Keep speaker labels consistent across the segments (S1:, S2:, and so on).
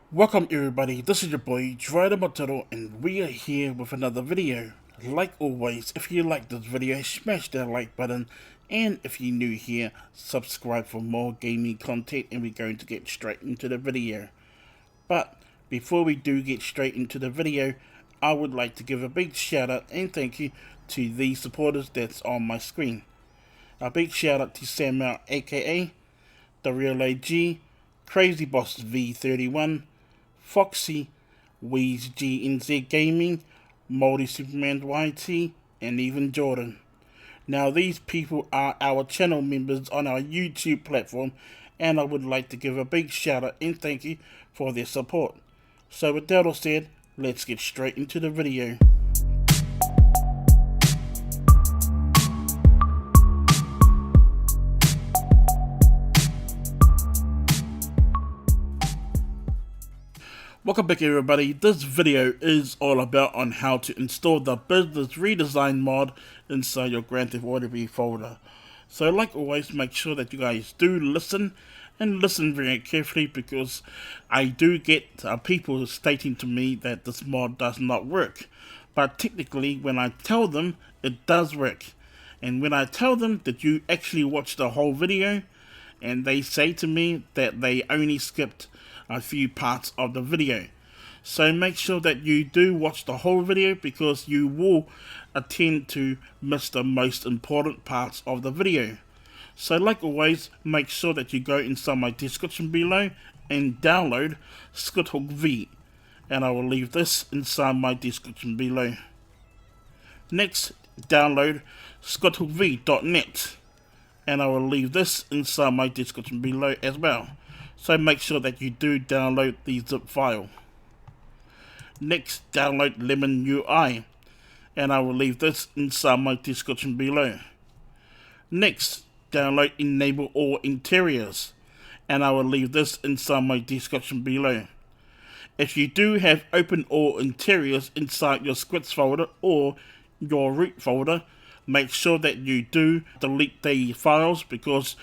S1: Welcome everybody, this is your boy Dryder Mataroa and we are here with another video. Like always, if you like this video, smash that like button, and if you're new here, subscribe for more gaming content, and we're going to get straight into the video. But before we do get straight into the video, I would like to give a big shout out and thank you to these supporters that's on my screen. A big shout out to Samira, A.K.A, The Real AG, CrazyBoss V31, Foxy, Weez GNZ Gaming, MaoriSupermanYT, and even Jordan. Now these people are our channel members on our YouTube platform, and I would like to give a big shout out and thank you for their support. So with that all said, let's get straight into the video. Welcome back everybody. This video is all about on how to install the business redesign mod inside your Grand Theft Auto V folder. So like always, make sure that you guys do listen and listen very carefully, because I do get people stating to me that this mod does not work. But technically when I tell them it does work, and when I tell them that you actually watch the whole video, and they say to me that they only skipped a few parts of the video. So make sure that you do watch the whole video, because you will tend to miss the most important parts of the video. So like always, make sure that you go inside my description below and download ShotCut V, and I will leave this inside my description below. Next, download ShotCutV.net, and I will leave this inside my description below as well. So make sure that you do download the zip file. Next, download Lemon UI, and I will leave this inside my description below. Next, download Enable All Interiors, and I will leave this inside my description below. If you do have Open All Interiors inside your scripts folder or your root folder, make sure that you do delete the files, because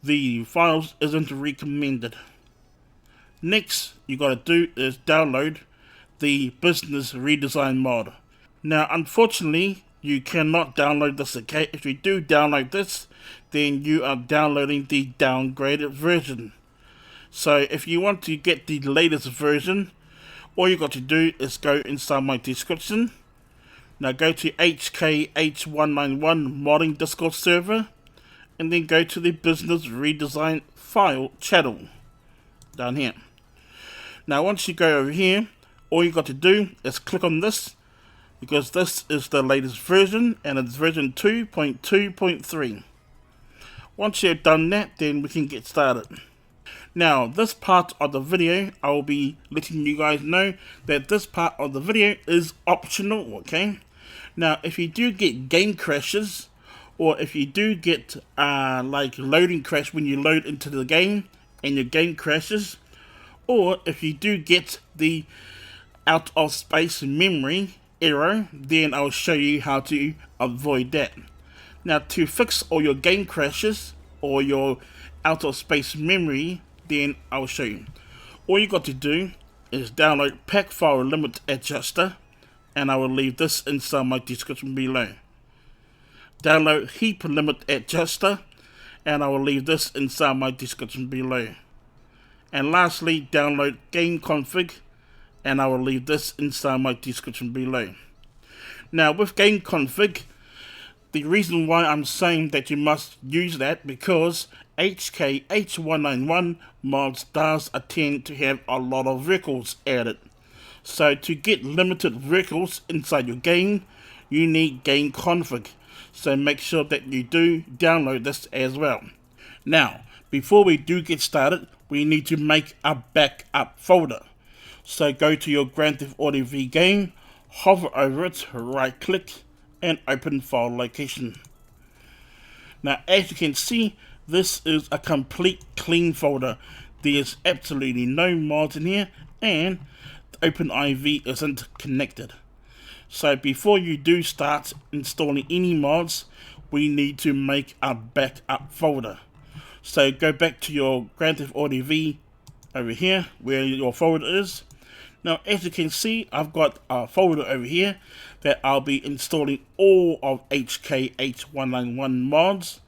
S1: the files isn't recommended. Next you gotta do is download the business redesign mod. Now unfortunately you cannot download this, okay? If you do download this, then you are downloading the downgraded version. So if you want to get the latest version, all you got to do is go inside my description. Now go to A.K.A H191 modding Discord server, and then go to the business redesign file channel down here. Now once you go over here, all you got to do is click on this, because this is the latest version and it's version 2.2.3. Once you've done that, then we can get started. Now this part of the video, I will be letting you guys know that this part of the video is optional, okay? Now if you do get game crashes, or if you do get like loading crash when you load into the game and your game crashes, or if you do get the out of space memory error, then I'll show you how to avoid that. Now to fix all your game crashes or your out of space memory, then I'll show you. All you got to do is download Pack File Limit Adjuster, and I will leave this inside my description below. Download Heap Limit Adjuster, and I will leave this inside my description below. And lastly, download Game Config, and I will leave this inside my description below. Now with Game Config, the reason why I'm saying that you must use that, because A.K.A H191 mods does tend to have a lot of records added. So to get limited records inside your game, you need Game Config. So make sure that you do download this as well. Now, before we do get started, we need to make a backup folder. So go to your Grand Theft Auto V game, hover over it, right click, and open file location. Now as you can see, this is a complete clean folder. There's absolutely no mods in here, and the OpenIV isn't connected. So before you do start installing any mods, we need to make a backup folder. So go back to your Grand Theft Auto V over here where your folder is. Now as you can see, I've got a folder over here that I'll be installing all of HK191 mods,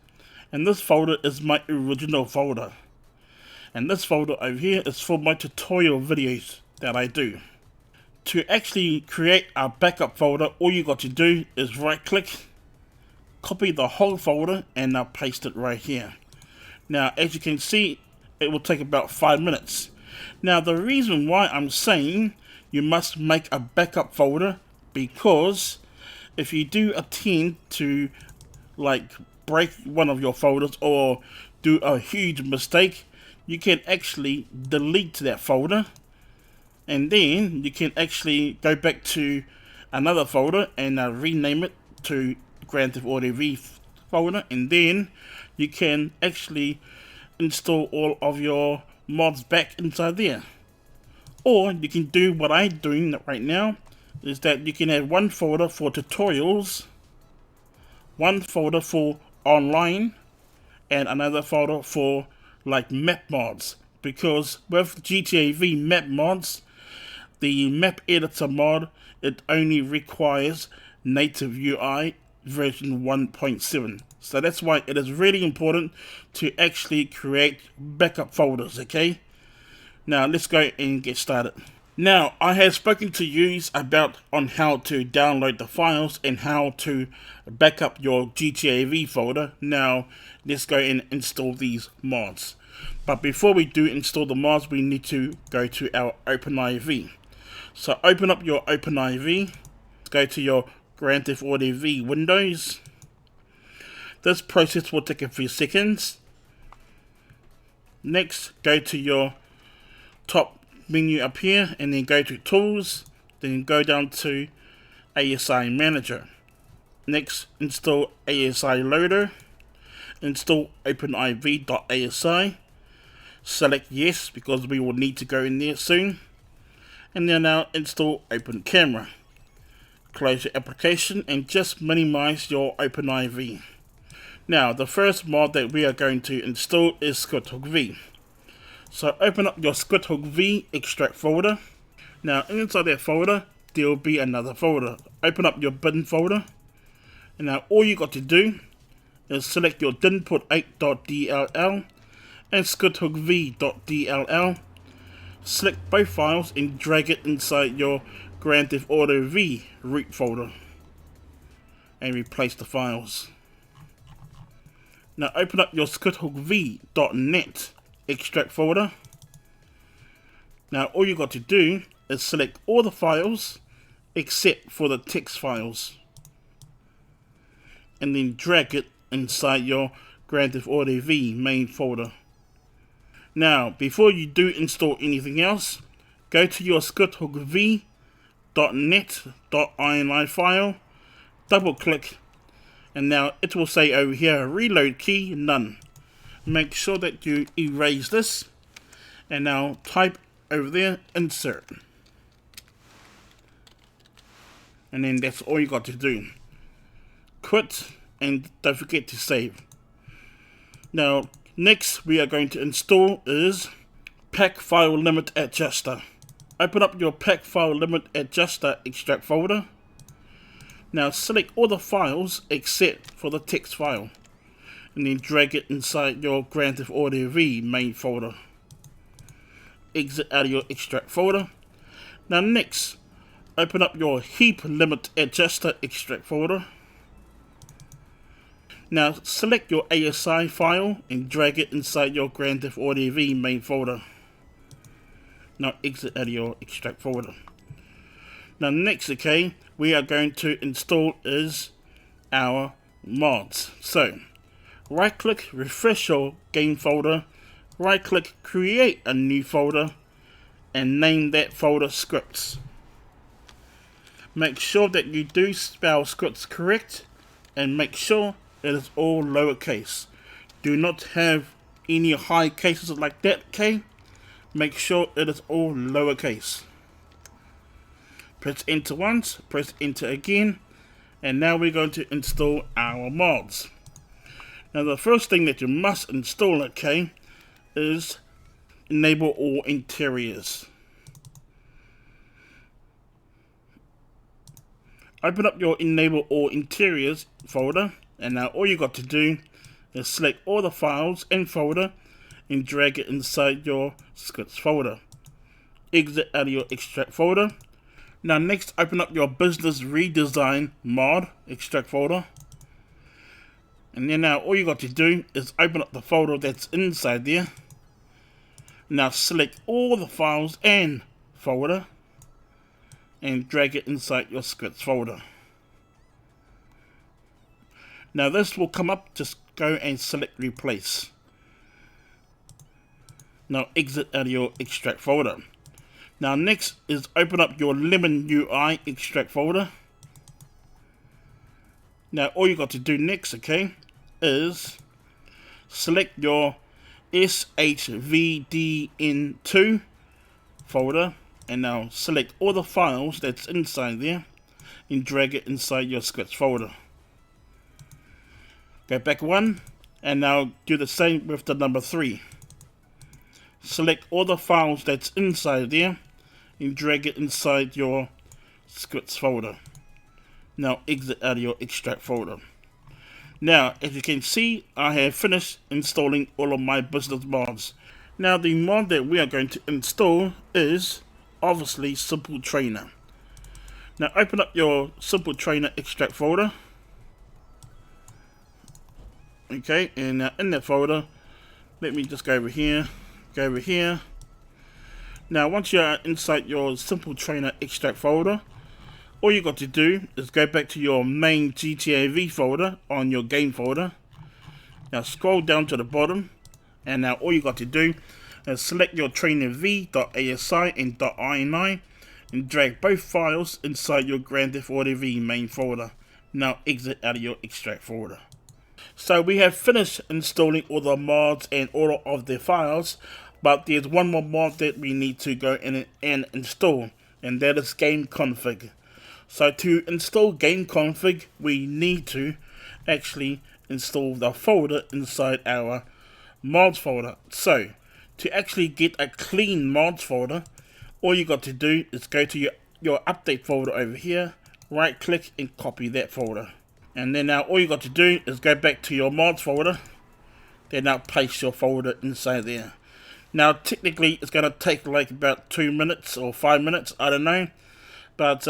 S1: and this folder is my original folder, and this folder over here is for my tutorial videos that I do. To actually create a backup folder, all you got to do is right click, copy the whole folder, and now paste it right here. Now as you can see, it will take about 5 minutes. Now the reason why I'm saying you must make a backup folder, because if you do attend to like break one of your folders or do a huge mistake, you can actually delete that folder, and then you can actually go back to another folder and rename it to Grand Theft Auto V folder, and then you can actually install all of your mods back inside there. Or you can do what I'm doing right now, is that you can have one folder for tutorials, one folder for online, and another folder for like map mods. Because with GTAV map mods, the map editor mod, it only requires native UI version 1.7. So that's why it is really important to actually create backup folders, okay? Now let's go and get started. Now I have spoken to you about on how to download the files and how to back up your GTAV folder. Now let's go and install these mods. But before we do install the mods, we need to go to our OpenIV. So open up your OpenIV, go to your Grand Theft Auto V windows. This process will take a few seconds. Next, go to your top menu up here and then go to Tools, then go down to ASI Manager. Next, install ASI Loader, install OpenIV.asi, select yes because we will need to go in there soon, and then now install Open Camera. Close your application and just minimize your OpenIV. Now the first mod that we are going to install is ShotCut V. So open up your ShotCut V extract folder. Now inside that folder there will be another folder. Open up your bin folder, and now all you got to do is select your dinput8.dll and ShotCutV.dll. Select both files and drag it inside your Grand Theft Auto V root folder and replace the files. Now open up your ShotCutV.net extract folder. Now all you got to do is select all the files except for the text files and then drag it inside your Grand Theft Auto V main folder. Now before you do install anything else, go to your ShotCutV.net.ini file, double click, and now it will say over here reload key none. Make sure that you erase this, and now type over there insert, and then that's all you got to do. Quit and don't forget to save. Now next we are going to install is Pack File Limit Adjuster. Open up your Pack File Limit Adjuster extract folder. Now select all the files except for the text file, and then drag it inside your Grand Theft Auto V main folder. Exit out of your extract folder. Now next, open up your Heap Limit Adjuster extract folder. Now select your ASI file and drag it inside your Grand Theft Auto V main folder. Now exit out of your extract folder. Now next, okay, we are going to install is our mods. So right click, refresh your game folder, right click, create a new folder, and name that folder scripts. Make sure that you do spell scripts correct, and make sure it is all lowercase. Do not have any high cases like that, okay? Make sure it is all lowercase. Press enter once, press enter again, and now we're going to install our mods. Now the first thing that you must install, okay, is enable all interiors. Open up your enable all interiors folder, and now all you got to do is select all the files in folder and drag it inside your scripts folder. Exit out of your extract folder. Now next, open up your business redesign mod extract folder, and then now all you got to do is open up the folder that's inside there. Now select all the files and folder and drag it inside your scripts folder. Now this will come up, just go and select replace. Now exit out of your extract folder. Now next is open up your lemon UI extract folder. Now all you got to do next, okay, is select your SHVDN2 folder, and now select all the files that's inside there and drag it inside your scripts folder. Go back one, and now do the same with the number 3. Select all the files that's inside there and drag it inside your scripts folder. Now exit out of your extract folder. Now, as you can see, I have finished installing all of my business mods. Now the mod that we are going to install is obviously Simple Trainer. Now open up your Simple Trainer extract folder. Okay, and now in that folder, let me just go over here, Now once you're inside your Simple Trainer extract folder, all you got to do is go back to your main GTAV folder on your game folder. Now scroll down to the bottom, and now all you got to do is select your trainer v.asi and .ini and drag both files inside your Grand Theft Auto V main folder. Now exit out of your extract folder. So we have finished installing all the mods and all of the files, but there's one more mod that we need to go in and install, and that is game config. So to install game config, we need to actually install the folder inside our mods folder. So to actually get a clean mods folder, all you got to do is go to your update folder over here, right click and copy that folder. And then now all you got to do is go back to your mods folder, then now paste your folder inside there. Now technically it's going to take like about 2 minutes or 5 minutes, I don't know. But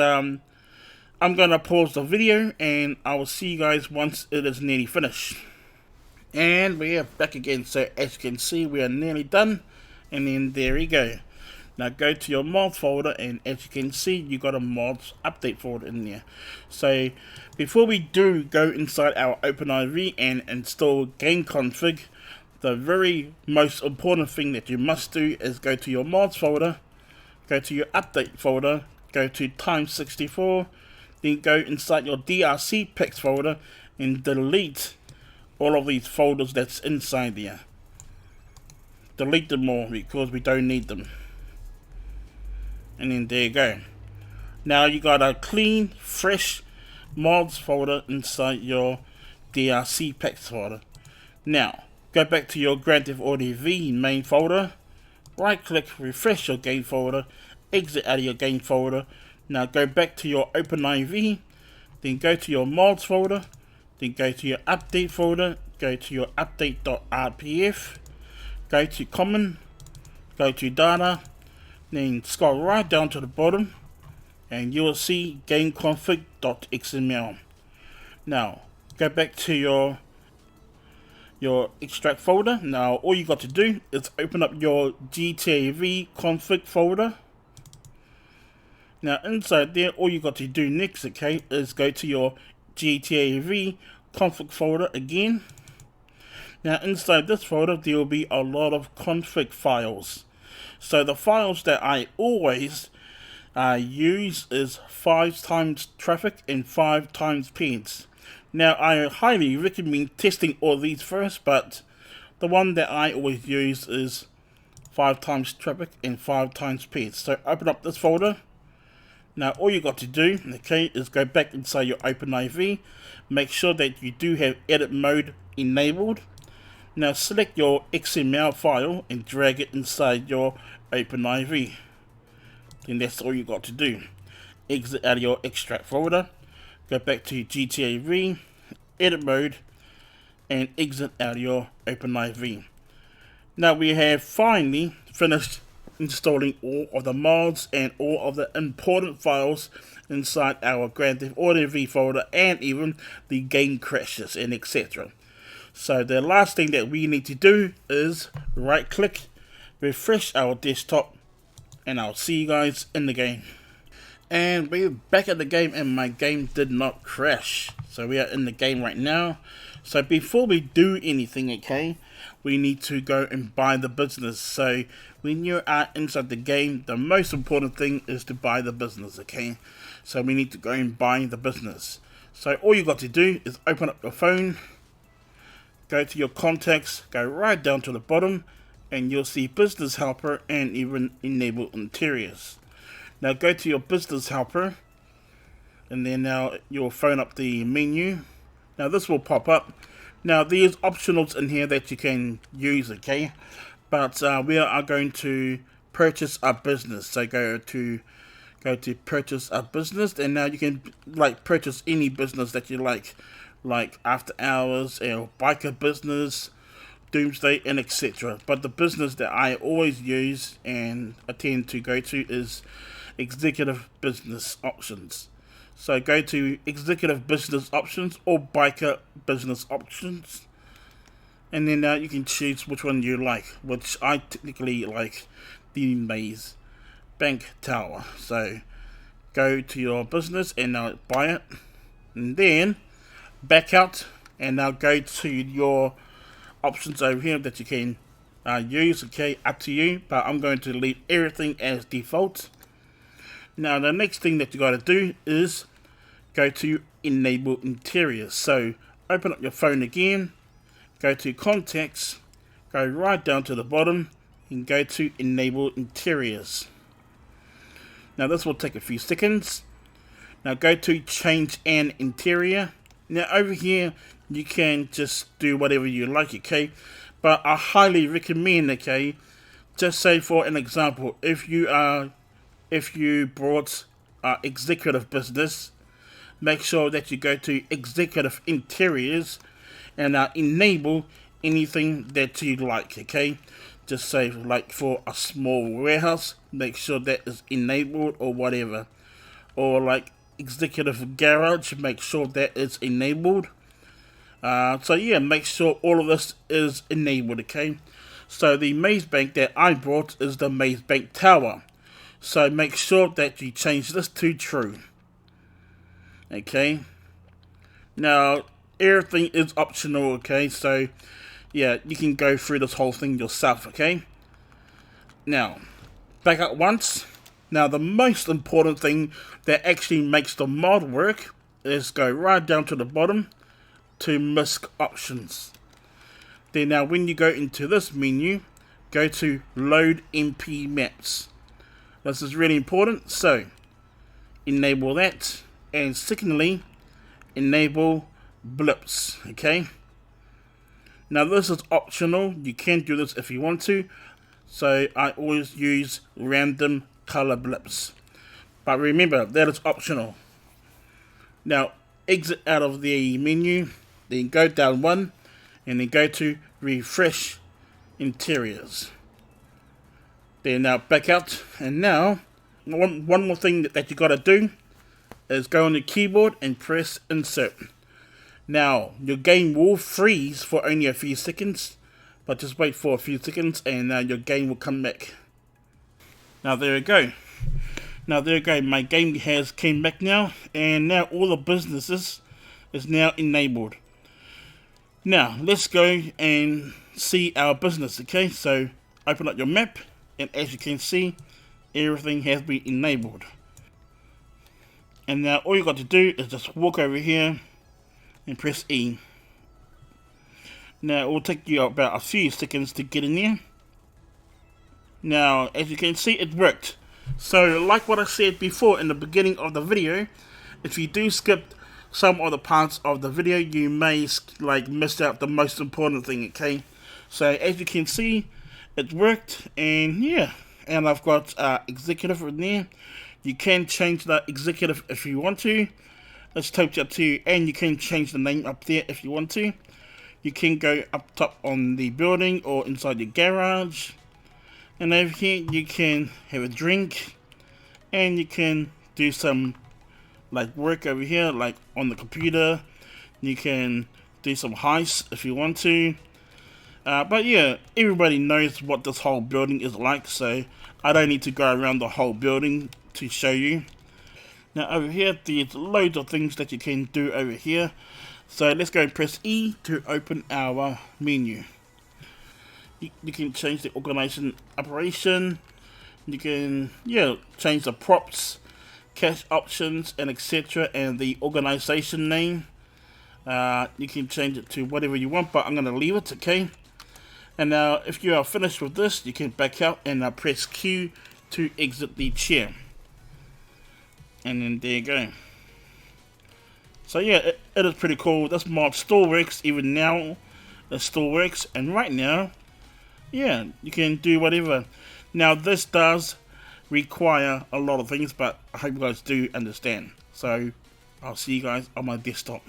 S1: I'm going to pause the video and I will see you guys once it is nearly finished. And we are back again, so as you can see we are nearly done, and then there you go. Now go to your mods folder, and as you can see you got a mods update folder in there. So before we do go inside our OpenIV and install game config, the very most important thing that you must do is go to your mods folder, go to your update folder, go to Time64, then go inside your DRC packs folder and delete all of these folders that's inside there. Delete them all because we don't need them. And then there you go. Now you got a clean, fresh mods folder inside your DRC packs folder. Now go back to your Grand Theft Auto V main folder, right click, refresh your game folder, exit out of your game folder. Now go back to your OpenIV, then go to your mods folder, then go to your update folder, go to your update.rpf, go to common, go to data, then scroll right down to the bottom and you will see gameconfig.xml. Now go back to your extract folder. Now all you got to do is open up your GTAV config folder. Now inside there, all you got to do next, okay, is go to your GTAV config folder again. Now inside this folder there will be a lot of config files. So the files that I always use is 5 times traffic and 5 times peds. Now I highly recommend testing all these first, but the one that I always use is 5 times traffic and 5 times peds. So open up this folder. Now all you got to do, okay, is go back inside your OpenIV, make sure that you do have edit mode enabled. Now select your XML file and drag it inside your OpenIV. Then that's all you got to do. Exit out of your extract folder, go back to GTAV, edit mode, and exit out of your OpenIV. Now we have finally finished installing all of the mods and all of the important files inside our Grand Theft Auto V folder, and even the game crashes and etc. So the last thing that we need to do is right click, refresh our desktop, and I'll see you guys in the game. And we're back at the game, and my game did not crash. So we are in the game right now. So before we do anything, okay, we need to go and buy the business. So when you are inside the game, the most important thing is to buy the business, okay? So we need to go and buy the business. So all you got to do is open up your phone, go to your contacts, go right down to the bottom, and you'll see business helper and even enable interiors. Now go to your business helper, and then now you'll phone up the menu. Now this will pop up. Now there's optionals in here that you can use, okay? But we are going to purchase a business. So go to purchase a business, and now you can like purchase any business that you like after hours or biker business, doomsday, and etc. But the business that I always use and I tend to go to is executive business options. So go to executive business options or biker business options, and then you can choose which one you like, which I technically like the Maze Bank Tower. So go to your business and now buy it, and then back out, and now go to your options over here that you can use, okay, up to you, but I'm going to leave everything as default. Now the next thing that you got to do is go to enable interiors. So open up your phone again, go to contacts, go right down to the bottom, and go to enable interiors. Now this will take a few seconds. Now go to change an interior. Now over here you can just do whatever you like, okay, but I highly recommend, okay, just say for an example, if you brought executive business, make sure that you go to executive interiors and enable anything that you like, okay? Just say like for a small warehouse, make sure that is enabled or whatever, or like executive garage, make sure that is enabled. So yeah, make sure all of this is enabled, okay? So the Maze Bank that I brought is the Maze Bank Tower. So make sure that you change this to true. Okay. Now everything is optional, okay? So yeah, you can go through this whole thing yourself, okay? Now, back up once. Now the most important thing that actually makes the mod work is go right down to the bottom to MISC options. Then now when you go into this menu, go to load MP maps. This is really important, so enable that, and secondly, enable blips, okay? Now this is optional, you can do this if you want to, so I always use random color blips, but remember that is optional. Now exit out of the menu, then go down one, and then go to refresh interiors. Then now back out, and now one more thing that you got to do is go on the keyboard and press insert. Now your game will freeze for only a few seconds, but just wait for a few seconds and your game will come back. Now there you go. Now there you go, my game has came back now, and now all the businesses is now enabled. Now let's go and see our business, okay? So open up your map, and as you can see, everything has been enabled. And now all you got to do is just walk over here and press E. Now it will take you about a few seconds to get in there. Now as you can see, it worked. So like what I said before in the beginning of the video, if you do skip some of the parts of the video, you may like miss out the most important thing, okay? So as you can see, it worked, and yeah, and I've got executive in there. You can change the executive if you want to. It's totally up to you, and you can change the name up there if you want to. You can go up top on the building or inside your garage. And over here you can have a drink, and you can do some like work over here, like on the computer. You can do some heists if you want to. But yeah, everybody knows what this whole building is like, so I don't need to go around the whole building to show you. Now over here, there's loads of things that you can do over here. So let's go and press E to open our menu. You can change the organization operation. You can, yeah, change the props, cache options, and etc. and the organization name. You can change it to whatever you want, but I'm going to leave it, okay? And now if you are finished with this, you can back out and press Q to exit the chair. And then there you go. So yeah, it is pretty cool. This mod still works, even now it still works. And right now, yeah, you can do whatever. Now this does require a lot of things, but I hope you guys do understand. So I'll see you guys on my desktop.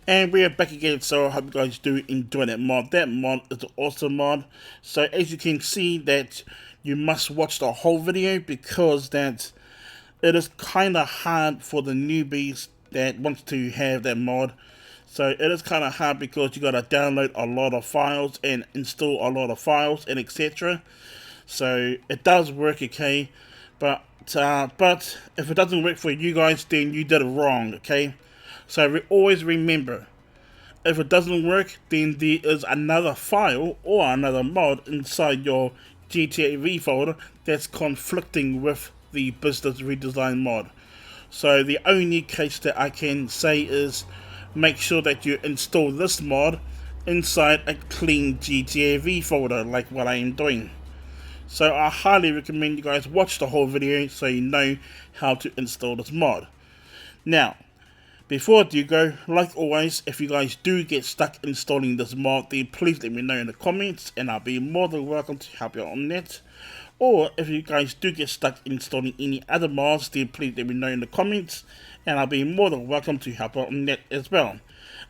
S1: And we are back again, so I hope you guys do enjoy that mod. That mod is an awesome mod. So as you can see, that you must watch the whole video, because that it is kind of hard for the newbies that wants to have that mod. So it is kind of hard because you got to download a lot of files and install a lot of files and etc. So it does work, okay, but if it doesn't work for you guys, then you did it wrong, okay. So always remember, if it doesn't work, then there is another file or another mod inside your GTAV folder that's conflicting with the business redesign mod. So the only case that I can say is make sure that you install this mod inside a clean GTAV folder, like what I am doing. So I highly recommend you guys watch the whole video so you know how to install this mod. Now, before I do go, like always, if you guys do get stuck installing this mod, then please let me know in the comments, and I'll be more than welcome to help you out on that. Or if you guys do get stuck installing any other mods, then please let me know in the comments, and I'll be more than welcome to help out on that as well.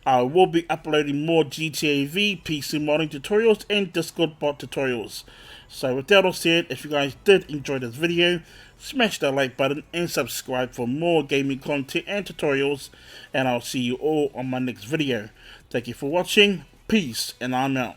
S1: I will be uploading more GTAV PC modding tutorials and Discord bot tutorials. So with that all said, if you guys did enjoy this video, smash that like button and subscribe for more gaming content and tutorials, and I'll see you all on my next video. Thank you for watching, peace, and I'm out.